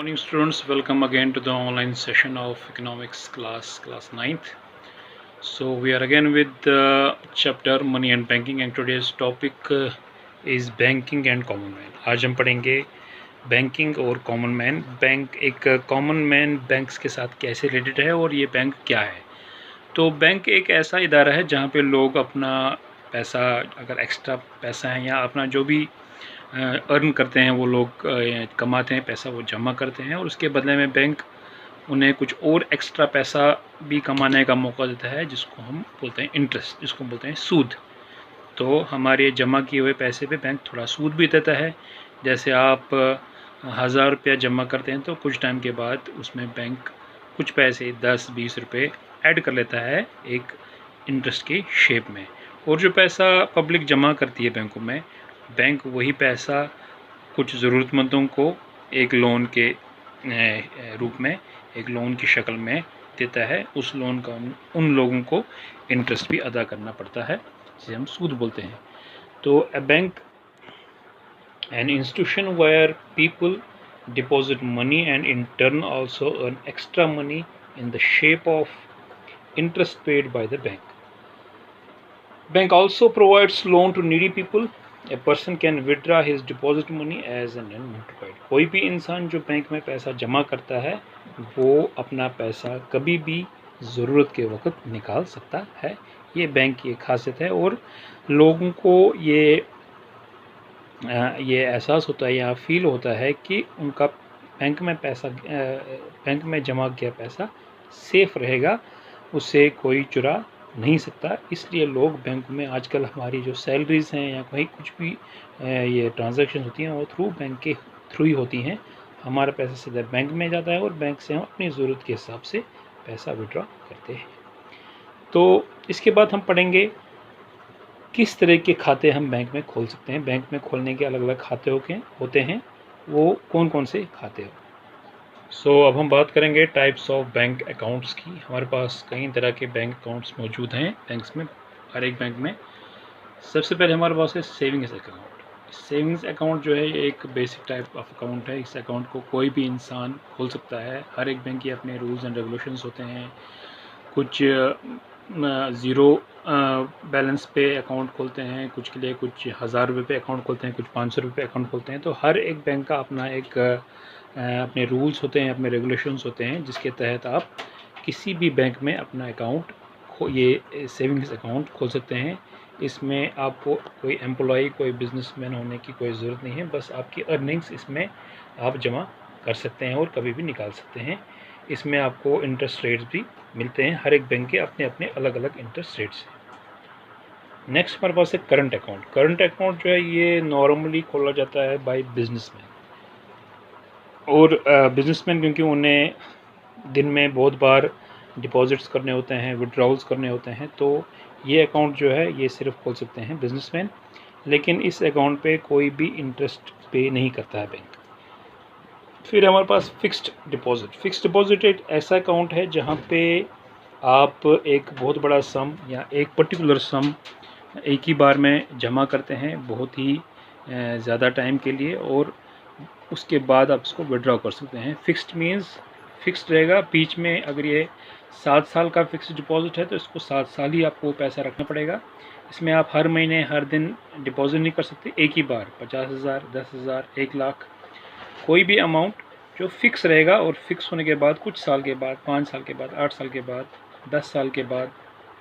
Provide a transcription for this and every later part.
Morning students, welcome again to the online session of economics class 9th. So we are again with the chapter money and banking, and today's topic is banking and common man. आज हम पढ़ेंगे banking और common man. Bank एक common man banks के साथ कैसे related है और ये बैंक क्या है. तो बैंक एक ऐसा इदारा है जहाँ पे लोग अपना पैसा, अगर एक्स्ट्रा पैसा है या अपना जो भी अर्न करते हैं, वो लोग कमाते हैं पैसा, वो जमा करते हैं और उसके बदले में बैंक उन्हें कुछ और एक्स्ट्रा पैसा भी कमाने का मौका देता है, जिसको हम बोलते हैं इंटरेस्ट, जिसको बोलते हैं सूद. तो हमारे जमा किए हुए पैसे पे बैंक थोड़ा सूद भी देता है. जैसे आप 1000 रुपया जमा करते हैं तो कुछ टाइम के बाद उसमें बैंक कुछ पैसे 10-20 रुपये ऐड कर लेता है एक इंटरेस्ट की शेप में. और जो पैसा पब्लिक जमा करती है बैंकों में, बैंक वही पैसा कुछ ज़रूरतमंदों को एक लोन के रूप में, एक लोन की शक्ल में देता है. उस लोन का उन लोगों को इंटरेस्ट भी अदा करना पड़ता है, जिसे हम सूद बोलते हैं. तो a bank an institution where people deposit money and in turn also earn extra money in the shape of interest paid by the bank. Bank also provides loan to needy people. A person can withdraw his deposit money as and when notified. कोई भी इंसान जो bank में पैसा जमा करता है, वो अपना पैसा कभी भी ज़रूरत के वक्त निकाल सकता है. ये बैंक की एक खासियत है और लोगों को ये एहसास होता है या फील होता है कि उनका बैंक में जमा किया पैसा सेफ़ रहेगा, उससे कोई चुरा नहीं सकता. इसलिए लोग बैंक में आजकल हमारी जो सैलरीज़ हैं या कहीं कुछ भी ये ट्रांजैक्शन होती हैं, वो थ्रू बैंक के थ्रू ही होती हैं. हमारा पैसा सीधा बैंक में जाता है और बैंक से हम अपनी ज़रूरत के हिसाब से पैसा विड्रॉ करते हैं. तो इसके बाद हम पढ़ेंगे किस तरह के खाते हम बैंक में खोल सकते हैं. बैंक में खोलने के अलग अलग खाते होते हैं, वो कौन कौन से खाते हो. सो अब हम बात करेंगे टाइप्स ऑफ बैंक अकाउंट्स की. हमारे पास कई तरह के बैंक अकाउंट्स मौजूद हैं बैंक्स में, हर एक बैंक में. सबसे पहले हमारे पास है सेविंग्स अकाउंट. सेविंग्स अकाउंट जो है ये एक बेसिक टाइप ऑफ अकाउंट है. इस अकाउंट को कोई भी इंसान खोल सकता है. हर एक बैंक के अपने रूल्स एंड रेगुलेशंस होते हैं. कुछ ज़ीरो बैलेंस पे अकाउंट खोलते हैं, कुछ के लिए कुछ 1000 रुपये पे अकाउंट खोलते हैं, कुछ 500 रुपये पे अकाउंट खोलते हैं. तो हर एक बैंक का अपना एक अपने रूल्स होते हैं, अपने रेगुलेशंस होते हैं, जिसके तहत आप किसी भी बैंक में अपना अकाउंट ये सेविंग्स अकाउंट खोल सकते हैं. इसमें आपको कोई एम्प्लॉय, कोई बिजनेसमैन होने की कोई ज़रूरत नहीं है. बस आपकी अर्निंग्स इसमें आप जमा कर सकते हैं और कभी भी निकाल सकते हैं. इसमें आपको इंटरेस्ट रेट्स भी मिलते हैं. हर एक बैंक के अपने अपने अलग अलग इंटरेस्ट रेट्स हैं. नेक्स्ट हमारे पास है करंट अकाउंट. करंट अकाउंट जो है ये नॉर्मली खोला जाता है बाय बिजनेसमैन. और बिजनेसमैन क्योंकि उन्हें दिन में बहुत बार डिपॉजिट्स करने होते हैं, विड्रॉल्स करने होते हैं, तो ये अकाउंट जो है ये सिर्फ खोल सकते हैं बिजनेसमैन. लेकिन इस अकाउंट पे कोई भी इंटरेस्ट पे नहीं करता है बैंक. फिर हमारे पास फ़िक्स्ड डिपॉज़िट. फ़िक्स्ड डिपॉज़िट एक ऐसा अकाउंट है जहाँ पे आप एक बहुत बड़ा सम या एक पर्टिकुलर सम एक ही बार में जमा करते हैं बहुत ही ज़्यादा टाइम के लिए, और उसके बाद आप इसको विड्रॉ कर सकते हैं. फ़िक्स्ड मीन्स फ़िक्स्ड रहेगा. बीच में अगर ये 7 साल का फ़िक्स्ड डिपॉज़िट है तो इसको 7 साल ही आपको पैसा रखना पड़ेगा. इसमें आप हर महीने हर दिन डिपॉज़िट नहीं कर सकते. एक ही बार 50,000, 10,000, 1 लाख, कोई भी अमाउंट जो फ़िक्स रहेगा. और फ़िक्स होने के बाद कुछ साल के बाद, 5 साल के बाद, 8 साल के बाद, 10 साल के बाद,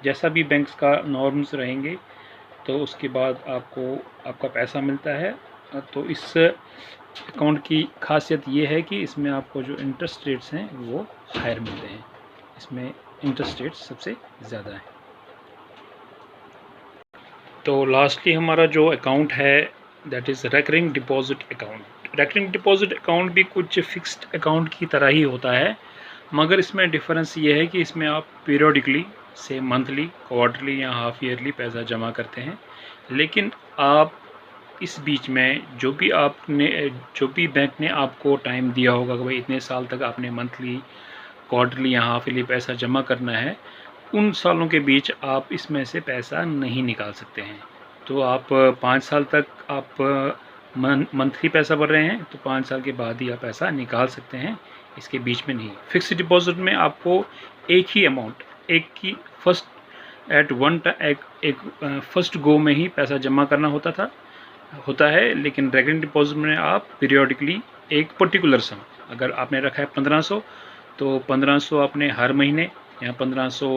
जैसा भी बैंक्स का नॉर्म्स रहेंगे, तो उसके बाद आपको आपका पैसा मिलता है. तो इस अकाउंट की खासियत ये है कि इसमें आपको जो इंटरेस्ट रेट्स हैं वो हायर मिलते हैं. इसमें इंटरेस्ट रेट्स सबसे ज़्यादा हैं. तो लास्टली हमारा जो अकाउंट है that is recurring deposit account. Recurring deposit account भी कुछ फिक्स्ड अकाउंट की तरह ही होता है, मगर इसमें डिफरेंस ये है कि इसमें आप पीरियडिकली से मंथली, क्वार्टरली या हाफ ईयरली पैसा जमा करते हैं. लेकिन आप इस बीच में जो भी बैंक ने आपको टाइम दिया होगा कि भाई इतने साल तक आपने मंथली, क्वार्टरली या हाफ ईयरली पैसा जमा करना है, उन सालों के बीच आप इसमें से पैसा नहीं निकाल सकते हैं. तो आप 5 साल तक आप मंथली पैसा भर रहे हैं तो 5 साल के बाद ही आप पैसा निकाल सकते हैं, इसके बीच में नहीं। फिक्स्ड डिपॉजिट में आपको एक ही अमाउंट, एक ही फर्स्ट एट वन एक फर्स्ट गो में ही पैसा जमा करना होता है। लेकिन रेकरिंग डिपॉजिट में आप पीरियोडिकली एक पर्टिकुलर सम, अगर आपने रखा है 1500 तो 1500 आपने हर महीने, या 1500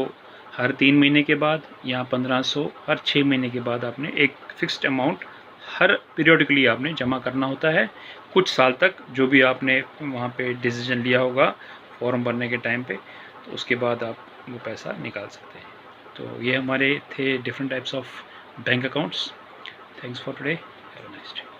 हर 3 महीने के बाद, या 1500 हर 6 महीने के बाद आपने एक फिक्स्ड अमाउंट हर पीरियोडिकली आपने जमा करना होता है कुछ साल तक, जो भी आपने वहाँ पे डिसीजन लिया होगा फॉर्म भरने के टाइम पे, तो उसके बाद आप वो पैसा निकाल सकते हैं। तो ये हमारे थे different types of bank accounts. Thanks for today, have a nice day.